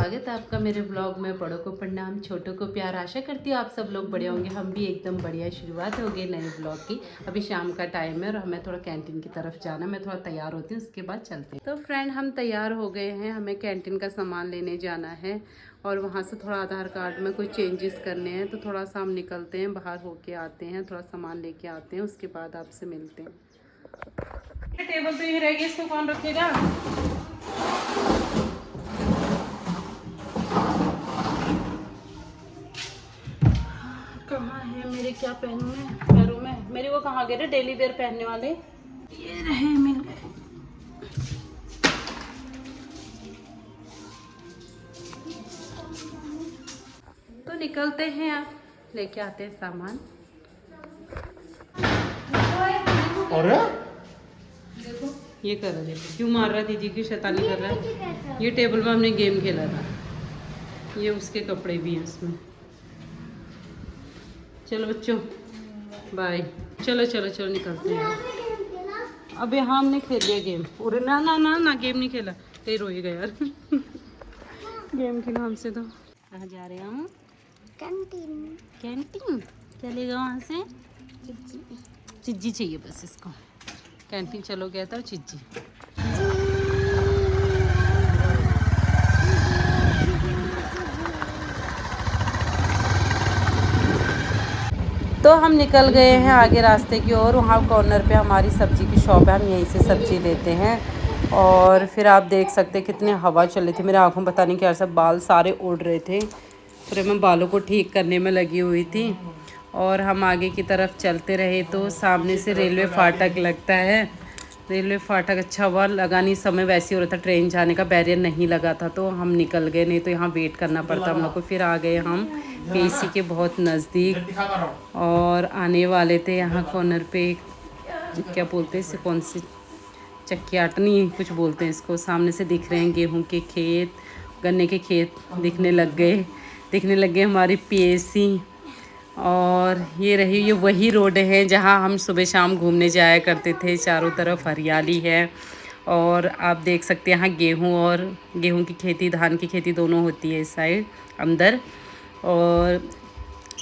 स्वागत है आपका मेरे ब्लॉग में। बड़ों को प्रणाम, छोटों को प्यार। आशा करती हूँ आप सब लोग बढ़िया होंगे। हम भी एकदम बढ़िया। शुरुआत हो गई नए ब्लॉग की। अभी शाम का टाइम है और हमें थोड़ा कैंटीन की तरफ जाना है। मैं थोड़ा तैयार होती हूँ, उसके बाद चलते हैं। तो फ्रेंड, हम तैयार हो गए हैं। हमें कैंटीन का सामान लेने जाना है और वहाँ से थोड़ा आधार कार्ड में कुछ चेंजेस करने हैं। तो थोड़ा सा हम निकलते हैं, बाहर होके आते हैं, थोड़ा सामान लेके आते हैं, उसके बाद आपसे मिलते हैं। टेबल तो यही रहेगी, इसको कौन रखेगा? कहाँ है मेरे, क्या पहनूं मैं पैरों में? मेरे वो कहाँ गए थे डेली वेयर पहनने वाले? ये रहे, मिल गए। तो निकलते हैं, आप लेके आते हैं सामान। अरे देखो ये कर रहा है, क्यों मार रहा है दीदी की, शैतानी कर रहा है। ये टेबल में हमने गेम खेला था। ये उसके कपड़े भी हैं इसमें। चलो बच्चों, बाय। चलो चलो चलो निकलते हैं। अब यहाँ हमने खेल लिया गेम। अरे ना ना ना ना, गेम नहीं खेला। कहीं रोएगा यार गेम के नाम से। तो कहाँ जा रहे हैं हम? कैंटीन। कैंटीन क्या लेगा वहाँ से? चिज्जी चाहिए बस इसको। कैंटीन चलो गया था चिज्जी। तो हम निकल गए हैं आगे रास्ते की ओर। वहाँ कॉर्नर पे हमारी सब्ज़ी की शॉप है, हम यहीं से सब्ज़ी लेते हैं। और फिर आप देख सकते हैं कितनी हवा चल रही थी। मेरे आँखों में पता नहीं क्या, सब बाल सारे उड़ रहे थे। फिर मैं बालों को ठीक करने में लगी हुई थी और हम आगे की तरफ चलते रहे। तो सामने से रेलवे फाटक लगता है। रेलवे फाटक अच्छा हुआ, लगा नहीं समय वैसे हो रहा था ट्रेन जाने का, बैरियर नहीं लगा था तो हम निकल गए, नहीं तो यहाँ वेट करना पड़ता हम लोग को। फिर आ गए हम पीसी के बहुत नज़दीक और आने वाले थे यहाँ कॉर्नर पे। क्या बोलते हैं इसे, कौन सी चक्कियाटनी कुछ बोलते हैं इसको। सामने से दिख रहे हैं गेहूं के खेत, गन्ने के खेत दिखने लग गए हमारी पीएसी। और ये रही, ये वही रोड है जहाँ हम सुबह शाम घूमने जाया करते थे। चारों तरफ हरियाली है और आप देख सकते हैं यहाँ गेहूं की खेती, धान की खेती दोनों होती है इस साइड अंदर। और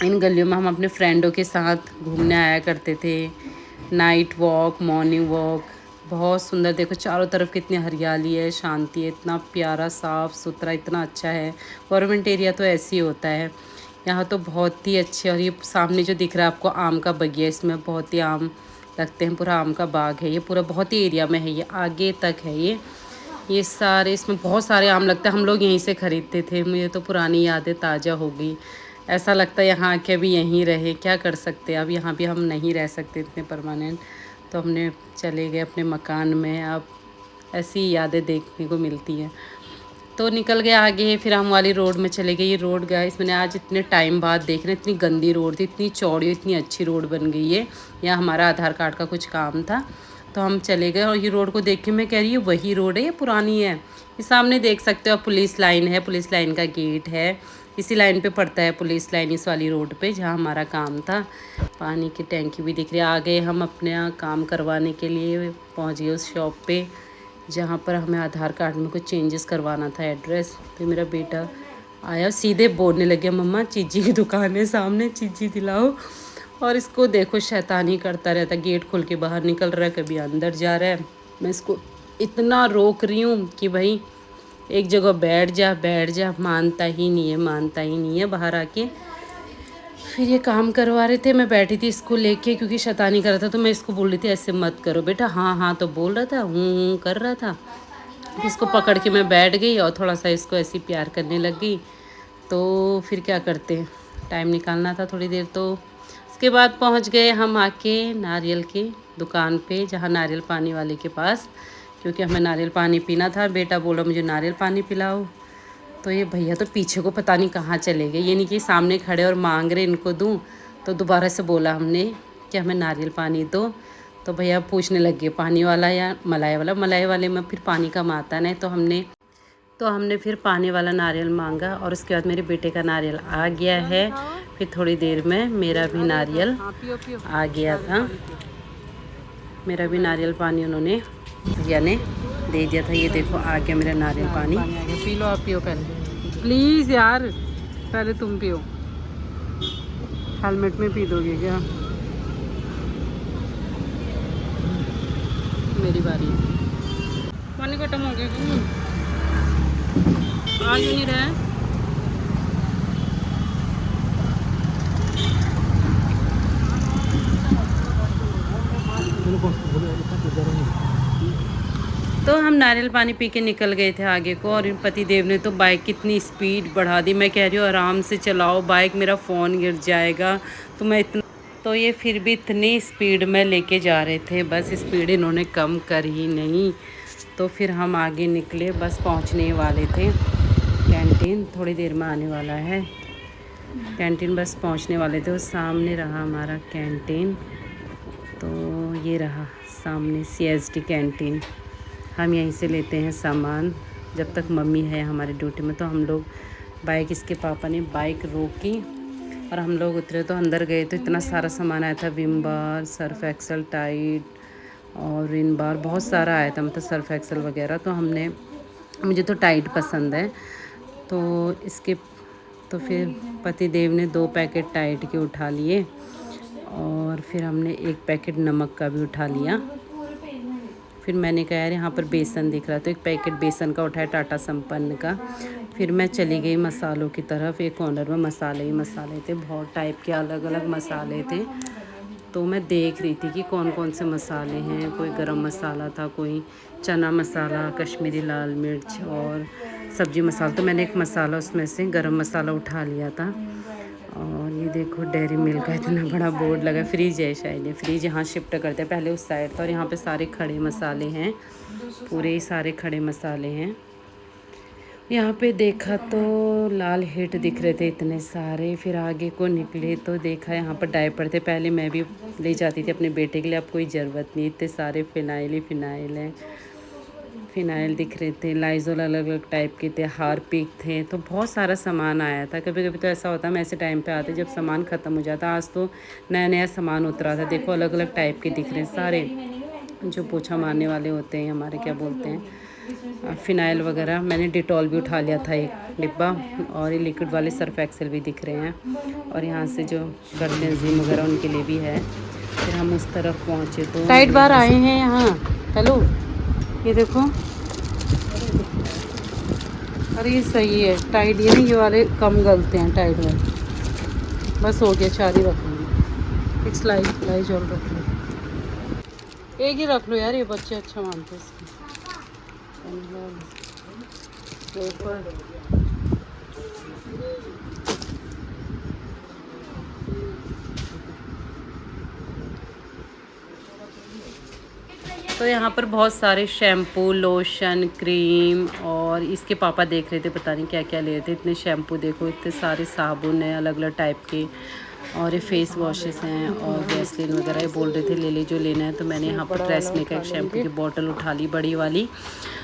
इन गलियों में हम अपने फ्रेंडों के साथ घूमने आया करते थे। नाइट वॉक, मॉर्निंग वॉक, बहुत सुंदर। देखो चारों तरफ कितनी हरियाली है, शांति है, इतना प्यारा साफ़ सुथरा, इतना अच्छा है। गवर्नमेंट एरिया तो ऐसे ही होता है यहाँ तो, बहुत ही अच्छे। और ये सामने जो दिख रहा है आपको आम का बगिया, इसमें बहुत ही आम लगते हैं, पूरा आम का बाग है ये, पूरा बहुत ही एरिया में है ये, आगे तक है ये सारे, इसमें बहुत सारे आम लगते हैं। हम लोग यहीं से ख़रीदते थे। मुझे तो पुरानी यादें ताज़ा हो गई। ऐसा लगता है यहाँ आके भी यहीं रहे। क्या कर सकते हैं, अब यहाँ भी हम नहीं रह सकते इतने परमानेंट, तो हमने चले गए अपने मकान में। अब ऐसी यादें देखने को मिलती हैं। तो निकल गए आगे, फिर हम वाली रोड में चले गए। ये रोड गए, मैंने आज इतने टाइम बाद देख रहे, इतनी गंदी रोड थी, इतनी चौड़ी, इतनी अच्छी रोड बन गई है। यहाँ हमारा आधार कार्ड का कुछ काम था तो हम चले गए। और ये रोड को देख के मैं कह रही हूँ वही रोड है, ये पुरानी है। ये सामने देख सकते हो पुलिस लाइन है, पुलिस लाइन का गेट है, इसी लाइन पे पड़ता है पुलिस लाइन, इस वाली रोड पे जहाँ हमारा काम था। पानी की टैंकी भी दिख रही है। आ गए हम अपने काम करवाने के लिए, पहुँच गए उस शॉप पे जहाँ पर हमें आधार कार्ड में कुछ चेंजेस करवाना था, एड्रेस। तो मेरा बेटा आया, सीधे बोलने लगे, मम्मा चीजी की दुकान है सामने, चीजी दिलाओ। और इसको देखो शैतानी करता रहता, गेट खोल के बाहर निकल रहा है, कभी अंदर जा रहा है। मैं इसको इतना रोक रही हूँ कि भाई एक जगह बैठ जा, मानता ही नहीं है बाहर आके। फिर ये काम करवा रहे थे, मैं बैठी थी इसको लेके, क्योंकि शैतानी कर रहा था। तो मैं इसको बोल रही थी ऐसे मत करो बेटा, हाँ हाँ तो बोल रहा था, हूँ कर रहा था। फिर इसको पकड़ के मैं बैठ गई और थोड़ा सा इसको ऐसे ही प्यार करने लग गई। तो फिर क्या करते, टाइम निकालना था थोड़ी देर। तो उसके बाद पहुँच गए हम आके नारियल की दुकान पे, जहाँ नारियल पानी वाले के पास, क्योंकि हमें नारियल पानी पीना था। बेटा बोला मुझे नारियल पानी पिलाओ। तो ये भैया तो पीछे को पता नहीं कहाँ चले गए, ये नहीं कि सामने खड़े और मांग रहे इनको दूँ। तो दोबारा से बोला हमने कि हमें नारियल पानी दो। तो भैया पूछने लग गए पानी वाला या मलाई वाला। मलाई वाले में फिर पानी कम आता नहीं, तो हमने फिर पानी वाला नारियल मांगा। और उसके बाद मेरे बेटे का नारियल आ गया है। फिर थोड़ी देर में मेरा भी नारियल आ गया था। मेरा भी नारियल पानी उन्होंने, भैया ने दे दिया था। ये देखो आ गया मेरा नारियल पानी। पी लो, आप पियो पहले। प्लीज़ यार, पहले तुम पियो। हेलमेट में पी दोगे क्या? मेरी बारी। पानी खत्म हो गया क्यों? आ क्यों नहीं रहा है? तो हम नारियल पानी पी के निकल गए थे आगे को, और पति देव ने तो बाइक कितनी स्पीड बढ़ा दी। मैं कह रही हूँ आराम से चलाओ बाइक, मेरा फ़ोन गिर जाएगा। तो मैं इतना, तो ये फिर भी इतनी स्पीड में लेके जा रहे थे, बस स्पीड इन्होंने कम कर ही नहीं। तो फिर हम आगे निकले, बस पहुँचने वाले थे कैंटीन, थोड़ी देर में आने वाला है कैंटीन, बस पहुँचने वाले थे। उस सामने रहा हमारा कैंटीन, तो ये रहा सामने CSD कैंटीन। हम यहीं से लेते हैं सामान, जब तक मम्मी है हमारी ड्यूटी में। तो हम लोग बाइक, इसके पापा ने बाइक रोकी और हम लोग उतरे, तो अंदर गए तो इतना सारा सामान आया था, Vim bar, Surf Excel, Tide और रिन बार, बहुत सारा आया था, मतलब सर्फ एक्सल वगैरह। तो हमने, मुझे तो टाइड पसंद है, तो इसके, तो फिर पति देव ने 2 पैकेट टाइड के उठा लिए और फिर हमने 1 पैकेट नमक का भी उठा लिया। फिर मैंने कहा यार यहाँ पर बेसन दिख रहा, तो 1 पैकेट बेसन का उठाया, टाटा संपन्न का। फिर मैं चली गई मसालों की तरफ। एक कॉर्नर में मसाले ही मसाले थे, बहुत टाइप के अलग अलग मसाले थे। तो मैं देख रही थी कि कौन कौन से मसाले हैं। कोई गरम मसाला था, कोई चना मसाला, कश्मीरी लाल मिर्च और सब्जी मसाला। तो मैंने एक मसाला उसमें से गरम मसाला उठा लिया था। और ये देखो डेयरी मिल्क का इतना बड़ा बोर्ड लगा, फ्रिज है शायद, ये फ्रिज यहाँ शिफ्ट करते हैं, पहले उस साइड था। और यहाँ पे सारे खड़े मसाले हैं, पूरे ही सारे खड़े मसाले हैं। यहाँ पे देखा तो लाल हिट दिख रहे थे इतने सारे। फिर आगे को निकले तो देखा यहाँ पर डायपर थे, पहले मैं भी ले जाती थी अपने बेटे के लिए, अब कोई ज़रूरत नहीं, इतने सारे फ़िनाइल ही फ़िनाइल हैं। फ़िनाइल दिख रहे थे, लाइज़ोल अलग अलग टाइप के थे, हारपिक थे, तो बहुत सारा सामान आया था। कभी कभी तो ऐसा होता है हम ऐसे टाइम पे आते जब सामान ख़त्म हो जाता। आज तो नया नया सामान उतरा था, देखो अलग अलग टाइप के दिख रहे हैं सारे, जो पोछा मारने वाले होते हैं हमारे, क्या बोलते हैं, फ़िनाइल वगैरह। मैंने डिटॉल भी उठा लिया था 1 डिब्बा, और ये लिक्विड वाले सर्फ एक्सेल भी दिख रहे हैं। और यहाँ से जो करते हैं जिम वगैरह उनके लिए भी है। फिर हम उस तरफ पहुँचे तो टाइट बार आए हैं यहाँ। हेलो, ये देखो, अरे ये सही है टाइड, ये नहीं, ये वाले कम गलते हैं टाइड वाले। बस हो गया, 4 ही रख लो, एक स्लाइस और रख लो, एक ही रख लो यार, ये बच्चे अच्छा मानते हैं इसको। तो यहाँ पर बहुत सारे शैम्पू, लोशन, क्रीम, और इसके पापा देख रहे थे पता नहीं क्या क्या ले रहे थे। इतने शैम्पू देखो, इतने सारे साबुन हैं अलग अलग टाइप के, और ये फेस वॉशेस हैं और वैसलीन वगैरह। ये बोल रहे थे ले ले जो लेना है। तो मैंने यहाँ पर ट्रेसमे का एक शैम्पू की बोतल उठा ली, बड़ी वाली।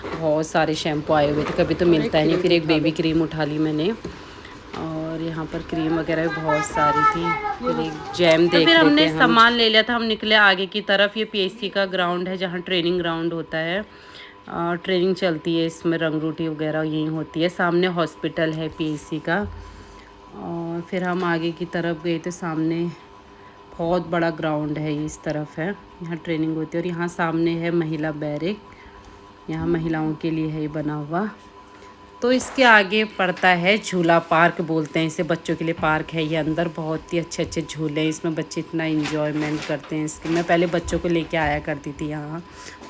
बहुत सारे शैम्पू आए हुए थे, कभी तो मिलता ही नहीं। फिर एक बेबी क्रीम उठा ली मैंने, और यहाँ पर क्रीम वगैरह भी बहुत सारी थी। फिर एक जैम देख फिर हमने सामान ले लिया था। हम निकले आगे की तरफ। ये PSC का ग्राउंड है, जहाँ ट्रेनिंग ग्राउंड होता है, ट्रेनिंग चलती है इसमें, रंगरूटी वगैरह यहीं होती है। सामने हॉस्पिटल है PSC का। और फिर हम आगे की तरफ गए तो सामने बहुत बड़ा ग्राउंड है, ये इस तरफ है, यहाँ ट्रेनिंग होती है। और यहाँ सामने है महिला बैरक, यहाँ महिलाओं के लिए है ये बना हुआ। तो इसके आगे पड़ता है झूला पार्क, बोलते हैं इसे, बच्चों के लिए पार्क है ये। अंदर बहुत ही अच्छे अच्छे झूले हैं, इसमें बच्चे इतना इंजॉयमेंट करते हैं इसके। मैं पहले बच्चों को लेके आया करती थी यहाँ,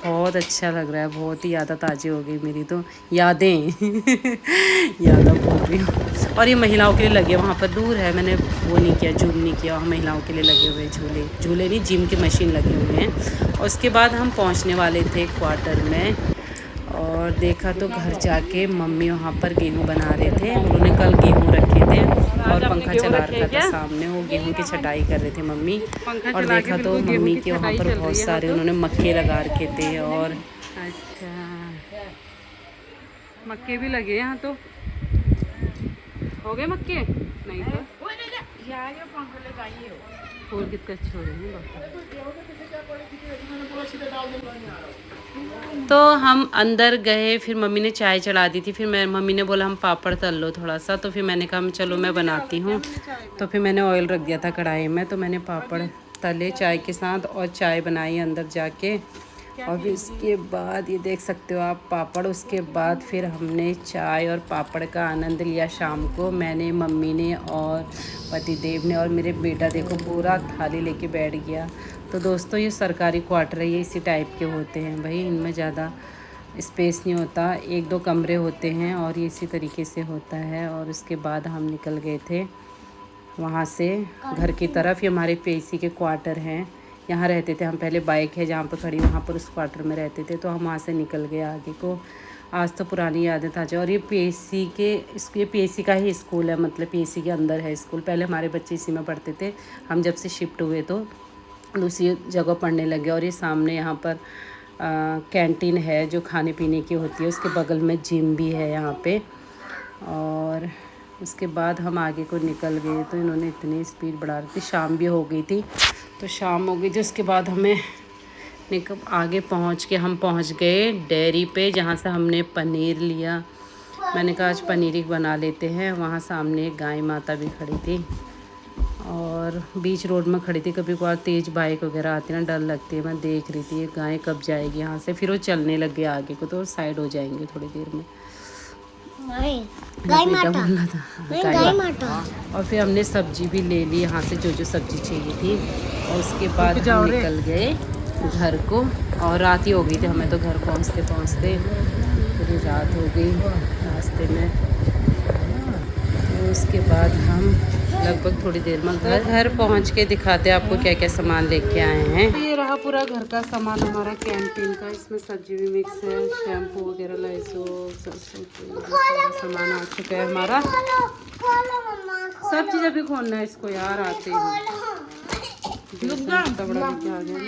बहुत अच्छा लग रहा है, बहुत ही यादें ताज़ी हो गई मेरी तो, यादें यादें बोल रही हूँ। और ये महिलाओं के लिए लगे, वहाँ पर दूर है, मैंने वो नहीं किया, जूम नहीं किया। वहाँ महिलाओं के लिए लगे हुए झूले नहीं, जिम की मशीन लगे हुए हैं। और उसके बाद हम पहुँचने वाले थे क्वार्टर में, और देखा तो घर जाके मम्मी वहाँ पर गेहूँ बना रहे थे। उन्होंने कल गेहूँ रखे थे और पंखा चला रखा था सामने, वो गेहूँ की छटाई कर रहे थे मम्मी। और देखा तो मम्मी के वहाँ पर बहुत सारे उन्होंने मक्के लगा रखे थे। और अच्छा, मक्के भी लगे यहाँ, तो हो गए मक्के नहीं तो फूल कितने अच्छे हो रहे हैं। तो हम अंदर गए, फिर मम्मी ने चाय चढ़ा दी थी। फिर मम्मी ने बोला हम पापड़ तल लो थोड़ा सा, तो फिर मैंने कहा चलो मैं बनाती हूँ। तो फिर मैंने ऑयल रख दिया था कढ़ाई में, तो मैंने पापड़ तले चाय के साथ और चाय बनाई अंदर जाके। और फिर इसके बाद ये देख सकते हो आप पापड़। उसके बाद फिर हमने चाय और पापड़ का आनंद लिया शाम को। मैंने, मम्मी ने और पतिदेव ने, और मेरे बेटा देखो पूरा थाली लेके बैठ गया। तो दोस्तों ये सरकारी क्वार्टर है, ये इसी टाइप के होते हैं भाई, इनमें ज़्यादा स्पेस नहीं होता, 1-2 कमरे होते हैं और ये इसी तरीके से होता है। और उसके बाद हम निकल गए थे वहाँ से घर की तरफ। ये हमारे पीएसी के क्वार्टर हैं, यहाँ रहते थे हम पहले। बाइक है जहाँ पर खड़ी, वहाँ पर उस क्वार्टर में रहते थे। तो हम वहाँ से निकल गए आगे को। आज तो पुरानी यादें ताज़ा। और ये पीएसी के, ये पीएसी का ही स्कूल है, मतलब पीएसी के अंदर है स्कूल। पहले हमारे बच्चे इसी में पढ़ते थे, हम जब से शिफ्ट हुए तो दूसरी जगह पढ़ने लगे। और ये सामने यहाँ पर कैंटीन है जो खाने पीने की होती है, उसके बगल में जिम भी है यहाँ पे। और उसके बाद हम आगे को निकल गए। तो इन्होंने इतनी स्पीड बढ़ा रही थी, शाम भी हो गई थी। तो शाम हो गई थी, उसके बाद हमें आगे पहुँच के हम पहुँच गए डेयरी पे, जहाँ से हमने पनीर लिया। मैंने कहा आज पनीर ही बना लेते हैं। वहाँ सामने एक गाय माता भी खड़ी थी और बीच रोड में खड़ी थी। कभी कभार तेज़ बाइक वगैरह आती है ना, डर लगती है। मैं देख रही थी ये गाय कब जाएगी यहाँ से। फिर वो चलने लग गया आगे को, तो साइड हो जाएंगे थोड़ी देर में। गाय माता बोल रहा था, गाय माता। और फिर हमने सब्जी भी ले ली यहाँ से, जो जो सब्जी चाहिए थी। और उसके बाद हम निकल गए घर को। और रात ही हो गई थी हमें तो घर पहुँचते पहुँचते, पूरी रात हो गई रास्ते में। तो उसके बाद हम लगभग थोड़ी देर में घर पहुंच के दिखाते हैं आपको क्या क्या सामान लेके आए हैं। तो ये रहा पूरा घर का सामान हमारा कैंटीन का। इसमें सब्जी भी मिक्स है, शैम्पू वगैरह, लाइसो सामान आ चुका है हमारा। सब चीज़ अभी खोलना है इसको यार, आते ही बड़ा लेके आ गया।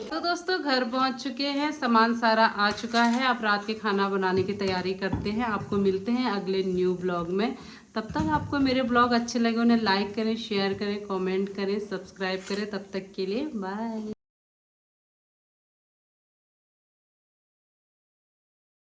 तो दोस्तों घर पहुंच चुके हैं, सामान सारा आ चुका है। अब रात के खाना बनाने की तैयारी करते हैं। आपको मिलते हैं अगले न्यू ब्लॉग में। तब तक आपको मेरे ब्लॉग अच्छे लगे उन्हें लाइक करें, शेयर करें, कमेंट करें, सब्सक्राइब करें। तब तक के लिए बाय।